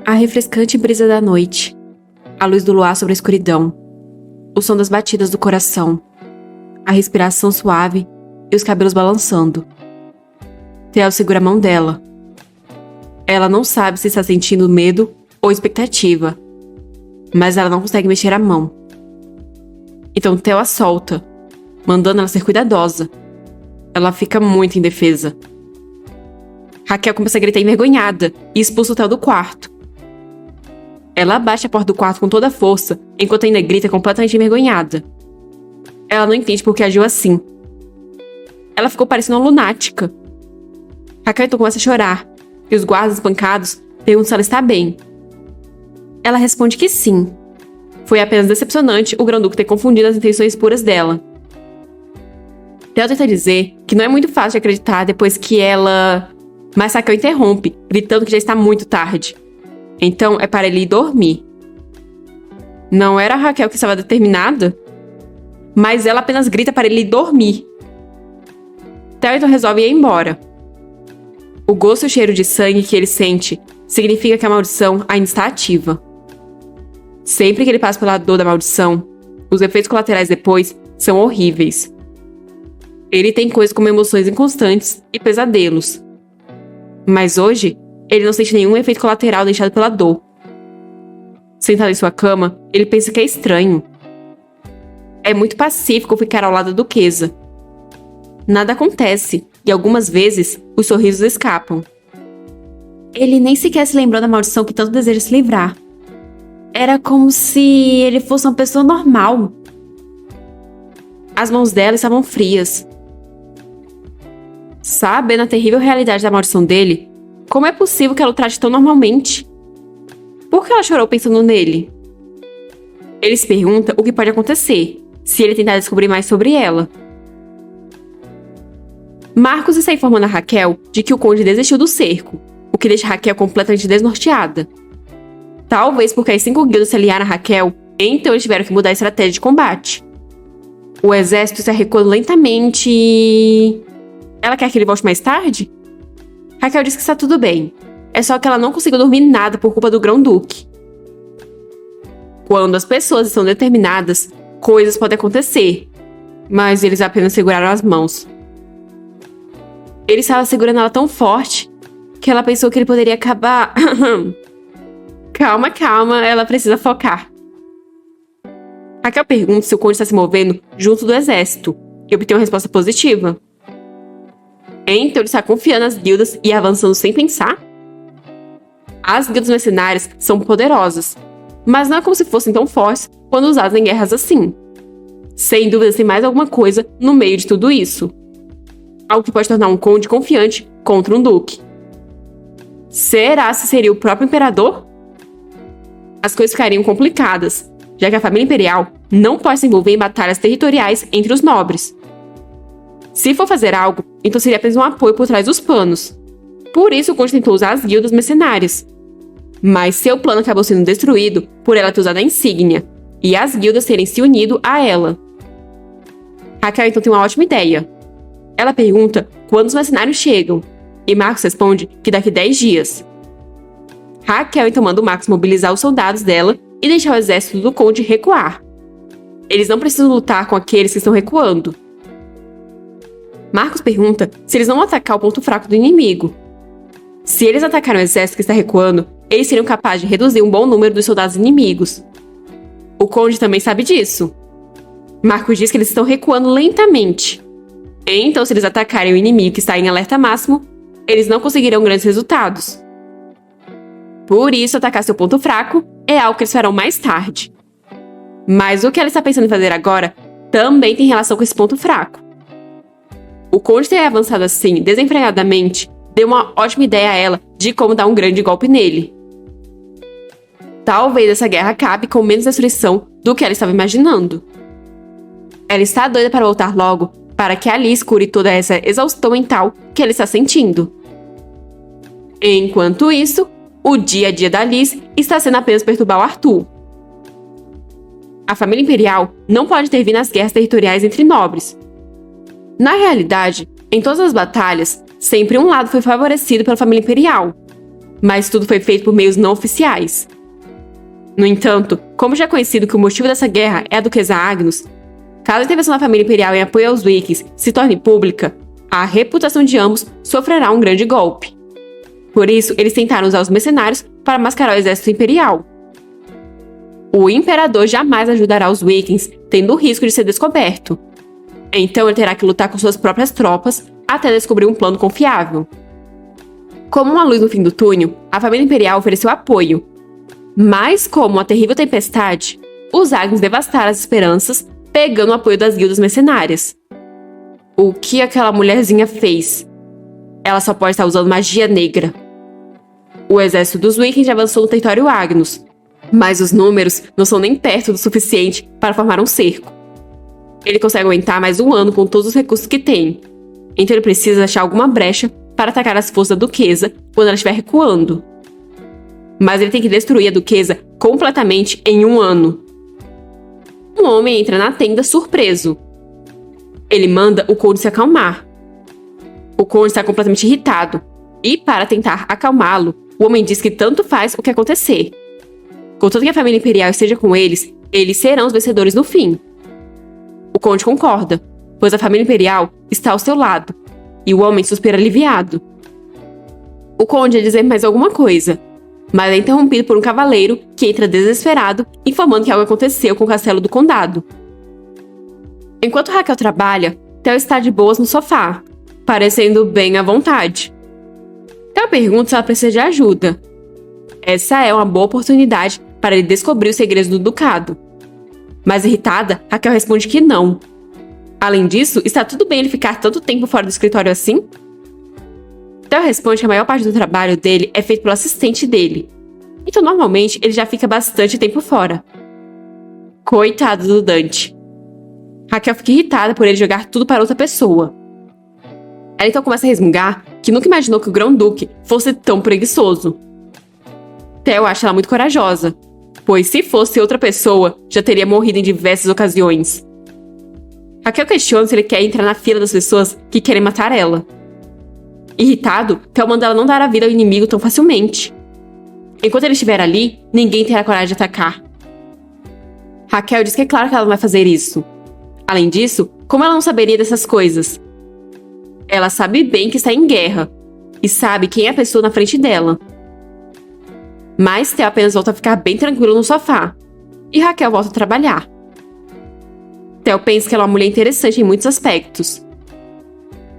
A refrescante brisa da noite, a luz do luar sobre a escuridão, o som das batidas do coração, a respiração suave e os cabelos balançando. Theo segura a mão dela. Ela não sabe se está sentindo medo ou expectativa, mas ela não consegue mexer a mão. Então Theo a solta, mandando ela ser cuidadosa. Ela fica muito indefesa. Raquel começa a gritar envergonhada e expulsa o Theo do quarto. Ela abaixa a porta do quarto com toda a força, enquanto ainda grita completamente envergonhada. Ela não entende por que agiu assim. Ela ficou parecendo uma lunática. Raquel então começa a chorar, e os guardas espancados perguntam se ela está bem. Ela responde que sim. Foi apenas decepcionante o Grão-Duque ter confundido as intenções puras dela. Theo tenta dizer que não é muito fácil de acreditar depois que ela... Mas Raquel interrompe, gritando que já está muito tarde. Então é para ele ir dormir. Não era a Raquel que estava determinada? Mas ela apenas grita para ele ir dormir. Theo então resolve ir embora. O gosto e o cheiro de sangue que ele sente significa que a maldição ainda está ativa. Sempre que ele passa pela dor da maldição, os efeitos colaterais depois são horríveis. Ele tem coisas como emoções inconstantes e pesadelos. Mas hoje, ele não sente nenhum efeito colateral deixado pela dor. Sentado em sua cama, ele pensa que é estranho. É muito pacífico ficar ao lado da duquesa. Nada acontece, e algumas vezes, os sorrisos escapam. Ele nem sequer se lembrou da maldição que tanto deseja se livrar. Era como se ele fosse uma pessoa normal. As mãos dela estavam frias. Sabendo a terrível realidade da maldição dele, como é possível que ela o trate tão normalmente? Por que ela chorou pensando nele? Ele se pergunta o que pode acontecer, se ele tentar descobrir mais sobre ela. Marcos está informando a Raquel de que o conde desistiu do cerco, o que deixa Raquel completamente desnorteada. Talvez porque as 5 guildas se aliaram a Raquel, então eles tiveram que mudar a estratégia de combate. O exército está recuando lentamente e... Ela quer que ele volte mais tarde? Raquel diz que está tudo bem. É só que ela não conseguiu dormir nada por culpa do Grão-Duque. Quando as pessoas estão determinadas, coisas podem acontecer. Mas eles apenas seguraram as mãos. Ele estava segurando ela tão forte que ela pensou que ele poderia acabar... Calma, ela precisa focar. Raquel pergunta se o conde está se movendo junto do exército e obtém uma resposta positiva. Então ele está confiando nas guildas e avançando sem pensar? As guildas mercenárias são poderosas, mas não é como se fossem tão fortes quando usadas em guerras assim. Sem dúvida tem mais alguma coisa no meio de tudo isso. Algo que pode tornar um conde confiante contra um duque. Será se seria o próprio imperador? As coisas ficariam complicadas, já que a família imperial não pode se envolver em batalhas territoriais entre os nobres. Se for fazer algo, então seria apenas um apoio por trás dos panos. Por isso o conde tentou usar as guildas mercenárias. Mas seu plano acabou sendo destruído por ela ter usado a insígnia, e as guildas terem se unido a ela. Raquel então tem uma ótima ideia. Ela pergunta quando os mercenários chegam, e Marcos responde que daqui 10 dias. Raquel então manda o Marcos mobilizar os soldados dela e deixar o exército do conde recuar. Eles não precisam lutar com aqueles que estão recuando. Marcos pergunta se eles não vão atacar o ponto fraco do inimigo. Se eles atacarem o exército que está recuando, eles seriam capazes de reduzir um bom número dos soldados inimigos. O conde também sabe disso. Marcos diz que eles estão recuando lentamente. Então, se eles atacarem o inimigo que está em alerta máximo, eles não conseguirão grandes resultados. Por isso, atacar seu ponto fraco é algo que eles farão mais tarde. Mas o que ela está pensando em fazer agora também tem relação com esse ponto fraco. O conde ter avançado assim, desenfreadamente, deu uma ótima ideia a ela de como dar um grande golpe nele. Talvez essa guerra acabe com menos destruição do que ela estava imaginando. Ela está doida para voltar logo, para que Alice cure toda essa exaustão mental que ela está sentindo. Enquanto isso, o dia a dia da Alice está sendo apenas perturbar o Arthur. A família imperial não pode intervir nas guerras territoriais entre nobres. Na realidade, em todas as batalhas, sempre um lado foi favorecido pela família imperial. mas tudo foi feito por meios não oficiais. No entanto, como já é conhecido que o motivo dessa guerra é a duquesa Agnus, caso a intervenção da família imperial em apoio aos Vikings se torne pública, a reputação de ambos sofrerá um grande golpe. Por isso, eles tentaram usar os mercenários para mascarar o exército imperial. O imperador jamais ajudará os Vikings, tendo o risco de ser descoberto. Então ele terá que lutar com suas próprias tropas até descobrir um plano confiável. Como uma luz no fim do túnel, a família imperial ofereceu apoio. Mas, como uma terrível tempestade, os Agnes devastaram as esperanças, pegando o apoio das guildas mercenárias. O que aquela mulherzinha fez? Ela só pode estar usando magia negra. O exército dos Vikings já avançou no território Agnus, mas os números não são nem perto do suficiente para formar um cerco. Ele consegue aguentar mais um ano com todos os recursos que tem, então ele precisa achar alguma brecha para atacar as forças da duquesa quando ela estiver recuando. Mas ele tem que destruir a duquesa completamente em um ano. Um homem entra na tenda surpreso. Ele manda o conde se acalmar. O conde está completamente irritado, e para tentar acalmá-lo, o homem diz que tanto faz o que acontecer. Contanto que a família imperial esteja com eles, eles serão os vencedores no fim. O conde concorda, pois a família imperial está ao seu lado, e o homem suspira aliviado. O conde ia dizer mais alguma coisa, mas é interrompido por um cavaleiro que entra desesperado, informando que algo aconteceu com o castelo do condado. Enquanto Raquel trabalha, Theo está de boas no sofá, parecendo bem à vontade. Theo pergunta se ela precisa de ajuda. Essa é uma boa oportunidade para ele descobrir os segredos do ducado. Mas irritada, Raquel responde que não. Além disso, está tudo bem ele ficar tanto tempo fora do escritório assim? Theo responde que a maior parte do trabalho dele é feito pelo assistente dele. Então, normalmente, ele já fica bastante tempo fora. Coitado do Dante. Raquel fica irritada por ele jogar tudo para outra pessoa. Ela então começa a resmungar que nunca imaginou que o Grão-Duque fosse tão preguiçoso. Theo acha ela muito corajosa, pois se fosse outra pessoa, já teria morrido em diversas ocasiões. Raquel questiona se ele quer entrar na fila das pessoas que querem matar ela. Irritado, Theo manda ela não dar a vida ao inimigo tão facilmente. Enquanto ele estiver ali, ninguém terá coragem de atacar. Raquel diz que é claro que ela não vai fazer isso. Além disso, como ela não saberia dessas coisas? Ela sabe bem que está em guerra, e sabe quem é a pessoa na frente dela. Mas Theo apenas volta a ficar bem tranquilo no sofá, e Raquel volta a trabalhar. Theo pensa que ela é uma mulher interessante em muitos aspectos.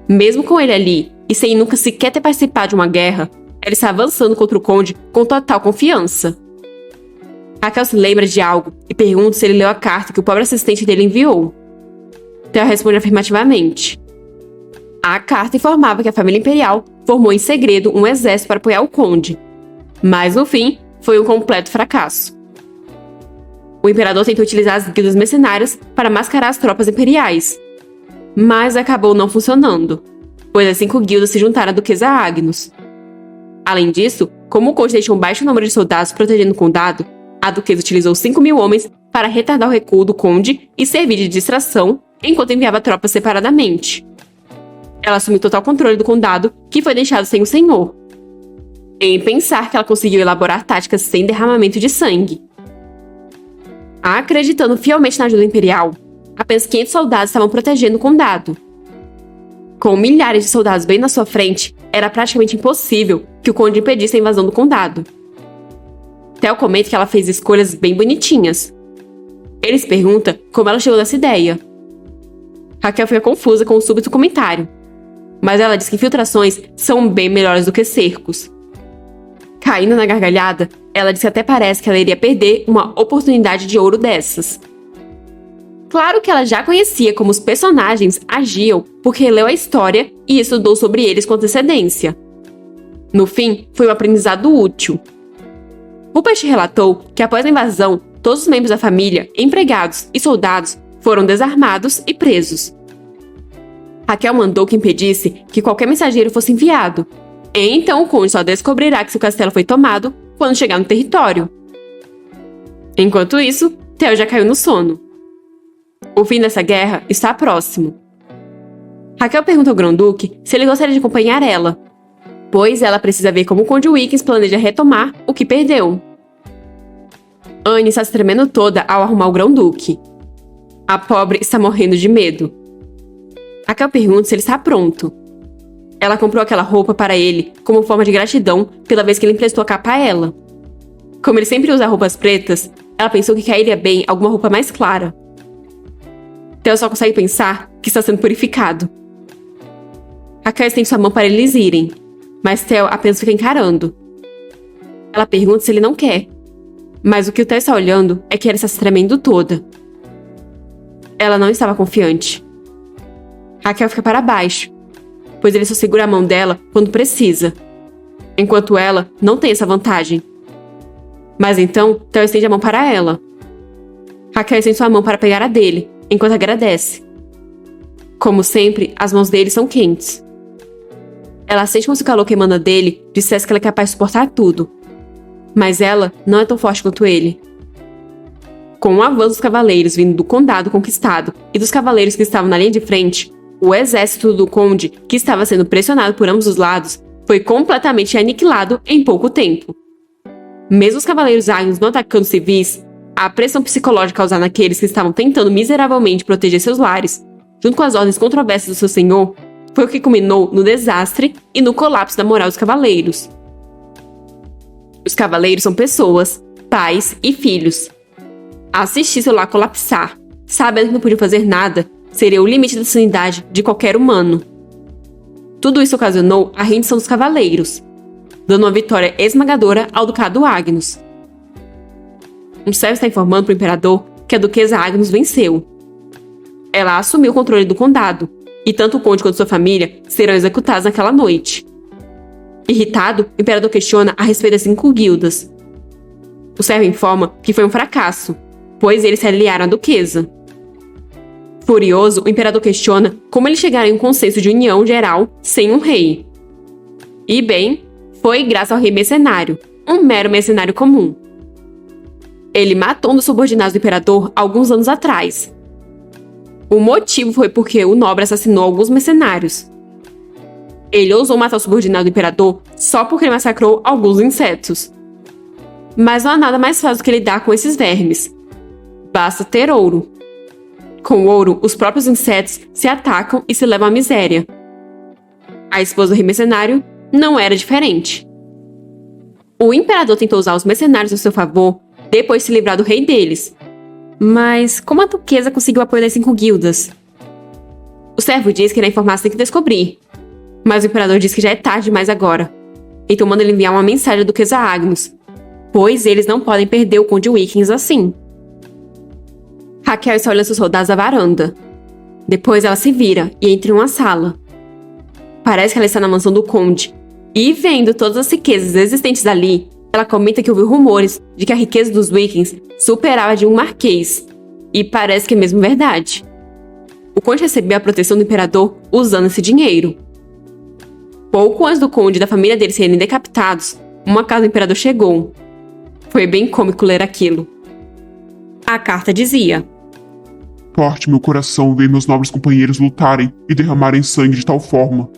Mesmo com ele ali, e sem nunca sequer ter participado de uma guerra, ela está avançando contra o conde com total confiança. Raquel se lembra de algo e pergunta se ele leu a carta que o pobre assistente dele enviou. Theo responde afirmativamente. A carta informava que a família imperial formou em segredo um exército para apoiar o conde, mas no fim foi um completo fracasso. O imperador tentou utilizar as guildas mercenárias para mascarar as tropas imperiais, mas acabou não funcionando, pois as 5 guildas se juntaram à duquesa Agnus. Além disso, como o conde deixou um baixo número de soldados protegendo o condado, a duquesa utilizou 5.000 homens para retardar o recuo do conde e servir de distração enquanto enviava tropas separadamente. Ela assumiu total controle do condado, que foi deixado sem o senhor. Em pensar que ela conseguiu elaborar táticas sem derramamento de sangue. Acreditando fielmente na ajuda imperial, apenas 500 soldados estavam protegendo o condado. Com milhares de soldados bem na sua frente, era praticamente impossível que o conde impedisse a invasão do condado. Theo comenta que ela fez escolhas bem bonitinhas. Ele se pergunta como ela chegou nessa ideia. Raquel fica confusa com o súbito comentário, mas ela diz que infiltrações são bem melhores do que cercos. Caindo na gargalhada, ela diz que até parece que ela iria perder uma oportunidade de ouro dessas. Claro que ela já conhecia como os personagens agiam porque leu a história e estudou sobre eles com antecedência. No fim, foi um aprendizado útil. Rupert relatou que após a invasão, todos os membros da família, empregados e soldados foram desarmados e presos. Raquel mandou que impedisse que qualquer mensageiro fosse enviado. Então o conde só descobrirá que seu castelo foi tomado quando chegar no território. Enquanto isso, Theo já caiu no sono. O fim dessa guerra está próximo. Raquel pergunta ao Grão-Duque se ele gostaria de acompanhar ela. pois ela precisa ver como o Conde Wickens planeja retomar o que perdeu. Anne está se tremendo toda ao arrumar o Grão-Duque. A pobre está morrendo de medo. Raquel pergunta se ele está pronto. Ela comprou aquela roupa para ele como forma de gratidão pela vez que ele emprestou a capa a ela. Como ele sempre usa roupas pretas, ela pensou que cairia bem alguma roupa mais clara. Theo só consegue pensar que está sendo purificado. Raquel estende sua mão para eles irem, mas Theo apenas fica encarando. Ela pergunta se ele não quer, mas o que o Theo está olhando é que ela está se tremendo toda. Ela não estava confiante. Raquel fica para baixo, pois ele só segura a mão dela quando precisa, enquanto ela não tem essa vantagem. Mas então, Theo estende a mão para ela. Raquel estende sua mão para pegar a dele, enquanto agradece. Como sempre, as mãos dele são quentes. Ela sente como se o calor que emana dele dissesse que ela é capaz de suportar tudo. Mas ela não é tão forte quanto ele. Com o avanço dos cavaleiros vindo do condado conquistado e dos cavaleiros que estavam na linha de frente, o exército do conde, que estava sendo pressionado por ambos os lados, foi completamente aniquilado em pouco tempo. Mesmo os cavaleiros águios não atacando civis, a pressão psicológica causada naqueles que estavam tentando miseravelmente proteger seus lares, junto com as ordens controversas do seu senhor, foi o que culminou no desastre e no colapso da moral dos cavaleiros. Os cavaleiros são pessoas, pais e filhos. Assistir seu lar colapsar, sabendo que não podia fazer nada, seria o limite da sanidade de qualquer humano. Tudo isso ocasionou a rendição dos cavaleiros, dando uma vitória esmagadora ao Ducado Agnus. Um servo está informando para o imperador que a duquesa Agnus venceu. Ela assumiu o controle do condado, e tanto o conde quanto sua família serão executados naquela noite. Irritado, o imperador questiona a respeito das 5 guildas. O servo informa que foi um fracasso, pois eles se aliaram à duquesa. Furioso, o imperador questiona como eles chegaram em um consenso de união geral sem um rei. E bem, foi graças ao rei mercenário, um mero mercenário comum. Ele matou um dos subordinados do imperador alguns anos atrás. O motivo foi porque o nobre assassinou alguns mercenários. Ele ousou matar o subordinado do imperador só porque ele massacrou alguns insetos. Mas não há nada mais fácil do que lidar com esses vermes. Basta ter ouro. Com ouro, os próprios insetos se atacam e se levam à miséria. A esposa do rei mercenário não era diferente. O imperador tentou usar os mercenários a seu favor depois de se livrar do rei deles. Mas como a duquesa conseguiu o apoio das 5 guildas? O servo diz que na informação tem que descobrir. Mas o imperador diz que já é tarde demais agora. Então manda ele enviar uma mensagem à duquesa Agnus, pois eles não podem perder o Conde Wickens assim. Raquel está olhando seus soldados da varanda. Depois ela se vira e entra em uma sala. Parece que ela está na mansão do conde. E vendo todas as riquezas existentes ali, ela comenta que ouviu rumores de que a riqueza dos Wickens superava a de um marquês. E parece que é mesmo verdade. O conde recebeu a proteção do imperador usando esse dinheiro. Pouco antes do conde e da família dele serem decapitados, uma carta do imperador chegou. Foi bem cômico ler aquilo. A carta dizia: Parte meu coração ver meus nobres companheiros lutarem e derramarem sangue de tal forma.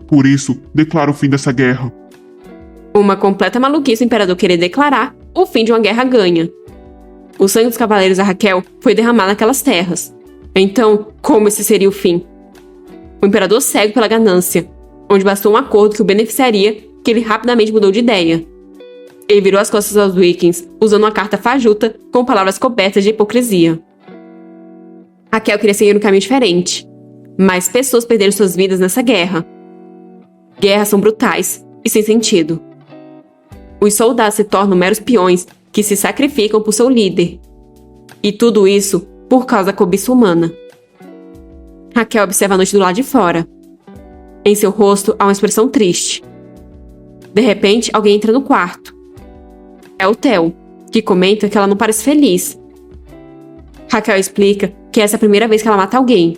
Por isso, declaro o fim dessa guerra. Uma completa maluquice o imperador querer declarar o fim de uma guerra ganha. O sangue dos cavaleiros da Raquel foi derramado naquelas terras. Então, como esse seria o fim? O imperador cego pela ganância, onde bastou um acordo que o beneficiaria, que ele rapidamente mudou de ideia. Ele virou as costas aos Wickens, usando uma carta fajuta com palavras cobertas de hipocrisia. Raquel queria seguir um caminho diferente, mas pessoas perderam suas vidas nessa guerra. Guerras são brutais e sem sentido. Os soldados se tornam meros peões que se sacrificam por seu líder. E tudo isso por causa da cobiça humana. Raquel observa a noite do lado de fora. Em seu rosto há uma expressão triste. De repente, alguém entra no quarto. É o Theo, que comenta que ela não parece feliz. Raquel explica que essa é a primeira vez que ela mata alguém.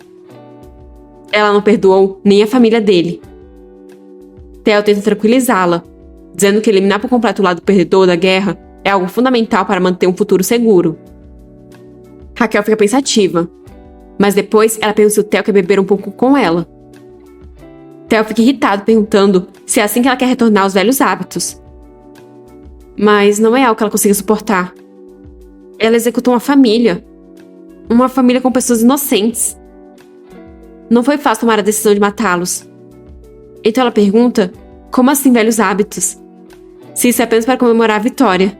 Ela não perdoou nem a família dele. Theo tenta tranquilizá-la, dizendo que eliminar por completo o lado perdedor da guerra é algo fundamental para manter um futuro seguro. Raquel fica pensativa, mas depois ela pergunta se o Theo quer beber um pouco com ela. Theo fica irritado, perguntando se é assim que ela quer retornar aos velhos hábitos. Mas não é algo que ela consiga suportar. Ela executou uma família com pessoas inocentes. Não foi fácil tomar a decisão de matá-los. Então ela pergunta, como assim velhos hábitos? Se isso é apenas para comemorar a vitória.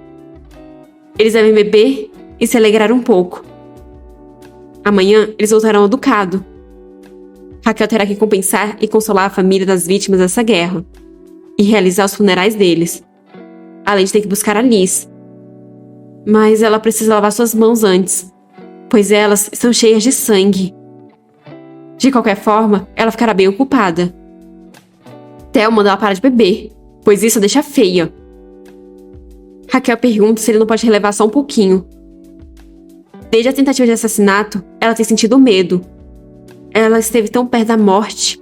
Eles devem beber e se alegrar um pouco. Amanhã eles voltarão ao ducado. Raquel terá que compensar e consolar a família das vítimas dessa guerra e realizar os funerais deles, além de ter que buscar a Liz. Mas ela precisa lavar suas mãos antes, pois elas estão cheias de sangue. De qualquer forma, ela ficará bem ocupada. Theo manda ela parar de beber, pois isso a deixa feia. Raquel pergunta se ele não pode relevar só um pouquinho. Desde a tentativa de assassinato, ela tem sentido medo. Ela esteve tão perto da morte.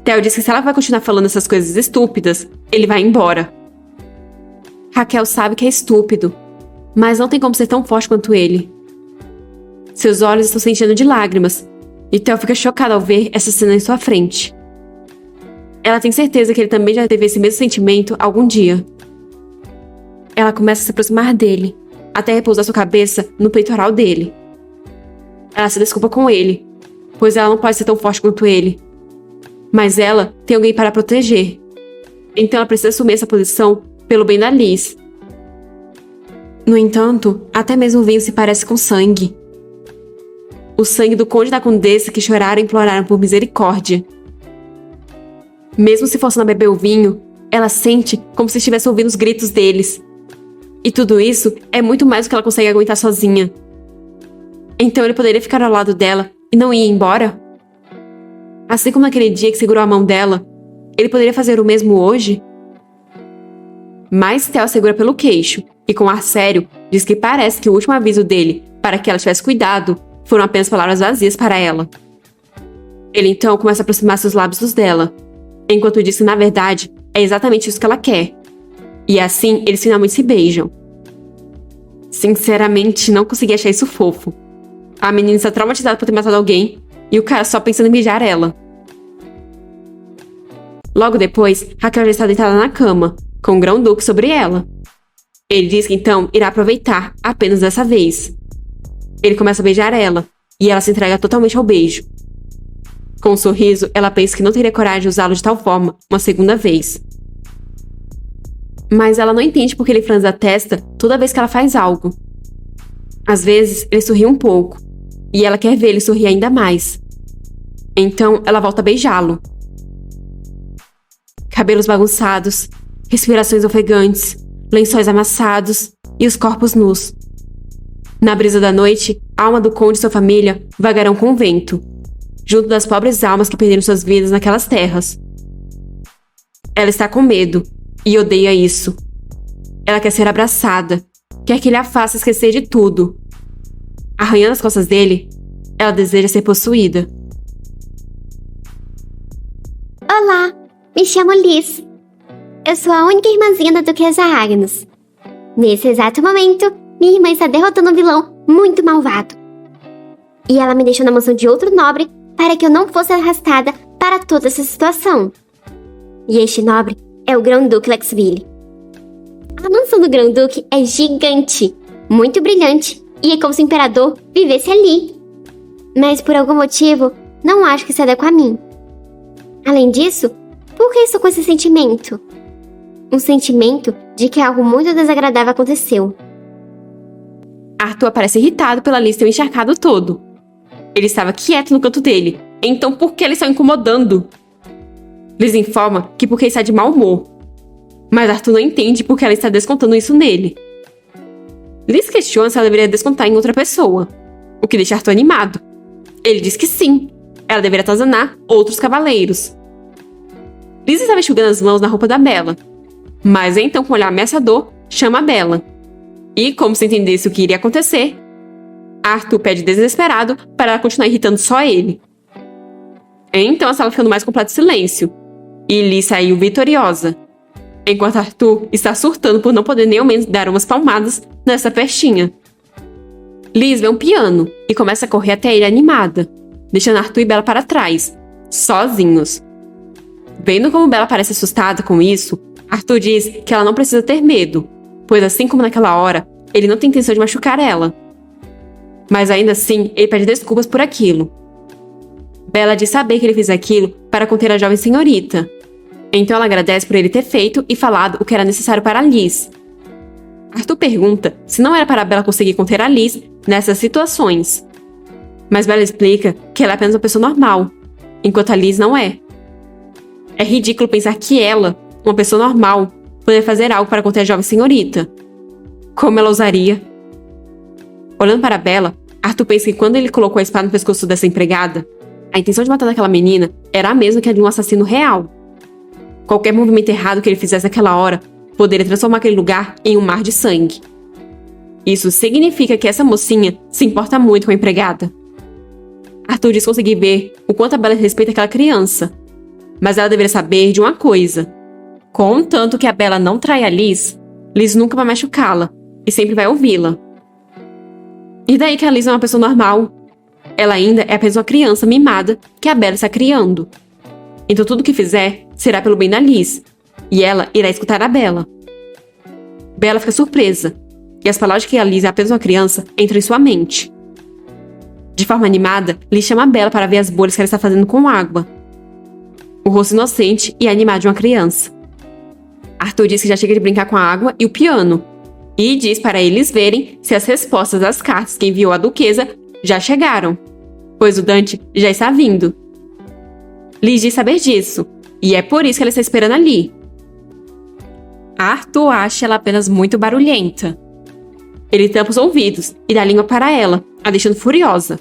Theo diz que se ela vai continuar falando essas coisas estúpidas, ele vai embora. Raquel sabe que é estúpido, mas não tem como ser tão forte quanto ele. Seus olhos estão se enchendo de lágrimas, e Theo fica chocado ao ver essa cena em sua frente. Ela tem certeza que ele também já teve esse mesmo sentimento algum dia. Ela começa a se aproximar dele, até repousar sua cabeça no peitoral dele. Ela se desculpa com ele, pois ela não pode ser tão forte quanto ele. Mas ela tem alguém para proteger. Então ela precisa assumir essa posição pelo bem da Liz. No entanto, até mesmo o vinho se parece com sangue. O sangue do conde e da condessa que choraram e imploraram por misericórdia. Mesmo se forçando a beber o vinho, ela sente como se estivesse ouvindo os gritos deles. E tudo isso é muito mais do que ela consegue aguentar sozinha. Então ele poderia ficar ao lado dela e não ir embora? Assim como naquele dia que segurou a mão dela, ele poderia fazer o mesmo hoje? Mas Theo segura pelo queixo e, com ar sério, diz que parece que o último aviso dele para que ela tivesse cuidado foram apenas palavras vazias para ela. Ele então começa a aproximar seus lábios dos dela, enquanto diz que, na verdade, é exatamente isso que ela quer. E assim, eles finalmente se beijam. Sinceramente, não consegui achar isso fofo. A menina está traumatizada por ter matado alguém, e o cara só pensando em beijar ela. Logo depois, Raquel já está deitada na cama, com o Grão-Duque sobre ela. Ele diz que então irá aproveitar, apenas dessa vez. Ele começa a beijar ela, e ela se entrega totalmente ao beijo. Com um sorriso, ela pensa que não teria coragem de usá-lo de tal forma uma segunda vez. Mas ela não entende porque ele franze a testa toda vez que ela faz algo. Às vezes, ele sorri um pouco, e ela quer ver ele sorrir ainda mais. Então, ela volta a beijá-lo. Cabelos bagunçados, respirações ofegantes, lençóis amassados e os corpos nus. Na brisa da noite, a alma do conde e sua família vagarão com o vento, junto das pobres almas que perderam suas vidas naquelas terras. Ela está com medo e odeia isso. Ela quer ser abraçada, quer que ele a faça esquecer de tudo. Arranhando as costas dele, ela deseja ser possuída. Olá, me chamo Liz. Eu sou a única irmãzinha da Duquesa Agnes. Nesse exato momento, minha irmã está derrotando um vilão muito malvado. E ela me deixou na mansão de outro nobre para que eu não fosse arrastada para toda essa situação. E este nobre é o Grão-Duque Lexville. A mansão do Grão-Duque é gigante, muito brilhante, e é como se o imperador vivesse ali. Mas por algum motivo, não acho que se adequa a mim. Além disso, por que estou com esse sentimento? Um sentimento de que algo muito desagradável aconteceu. Arthur parece irritado pela Liz ter o encharcado todo. Ele estava quieto no canto dele, então por que eles estão incomodando? Liz informa que porque está de mau humor. Mas Arthur não entende porque ela está descontando isso nele. Liz questiona se ela deveria descontar em outra pessoa, o que deixa Arthur animado. Ele diz que sim, ela deveria atazanar outros cavaleiros. Liz estava enxugando as mãos na roupa da Bella, mas então, com um olhar ameaçador, chama a Bella. E, como se entendesse o que iria acontecer, Arthur pede desesperado para ela continuar irritando só ele. Então a sala fica no mais completo silêncio, e Liz saiu vitoriosa, enquanto Arthur está surtando por não poder nem ao menos dar umas palmadas nessa festinha. Liz vê um piano e começa a correr até ele animada, deixando Arthur e Bella para trás, sozinhos. Vendo como Bella parece assustada com isso, Arthur diz que ela não precisa ter medo, pois assim como naquela hora, ele não tem intenção de machucar ela. Mas ainda assim, ele pede desculpas por aquilo. Bella diz saber que ele fez aquilo para conter a jovem senhorita. Então ela agradece por ele ter feito e falado o que era necessário para Liz. Arthur pergunta se não era para Bella conseguir conter a Liz nessas situações. Mas Bella explica que ela é apenas uma pessoa normal, enquanto a Liz não é. É ridículo pensar que ela, uma pessoa normal, poderia fazer algo para conter a jovem senhorita. Como ela ousaria? Olhando para Bella, Arthur pensa que quando ele colocou a espada no pescoço dessa empregada, a intenção de matar aquela menina era a mesma que a de um assassino real. Qualquer movimento errado que ele fizesse naquela hora poderia transformar aquele lugar em um mar de sangue. Isso significa que essa mocinha se importa muito com a empregada. Arthur diz conseguir ver o quanto a Bella respeita aquela criança, mas ela deveria saber de uma coisa. Contanto que a Bella não trai a Liz, Liz nunca vai machucá-la e sempre vai ouvi-la. E daí que a Liz é uma pessoa normal? Ela ainda é apenas uma criança mimada que a Bella está criando. Então tudo que fizer será pelo bem da Liz, e ela irá escutar a Bella. Bella fica surpresa, e as palavras de que a Liz é apenas uma criança entram em sua mente. De forma animada, Liz chama a Bella para ver as bolhas que ela está fazendo com água. O rosto inocente e animado de uma criança. Arthur diz que já chega de brincar com a água e o piano, e diz para eles verem se as respostas das cartas que enviou a duquesa já chegaram, pois o Dante já está vindo. Liz diz saber disso, e é por isso que ela está esperando ali. Arthur acha ela apenas muito barulhenta. Ele tampa os ouvidos e dá a língua para ela, a deixando furiosa.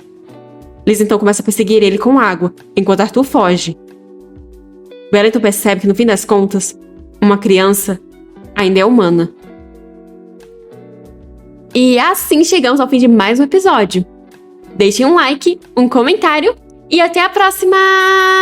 Liz então começa a perseguir ele com água, enquanto Arthur foge. Bella então percebe que no fim das contas, uma criança ainda é humana. E assim chegamos ao fim de mais um episódio. Deixem um like, um comentário e até a próxima!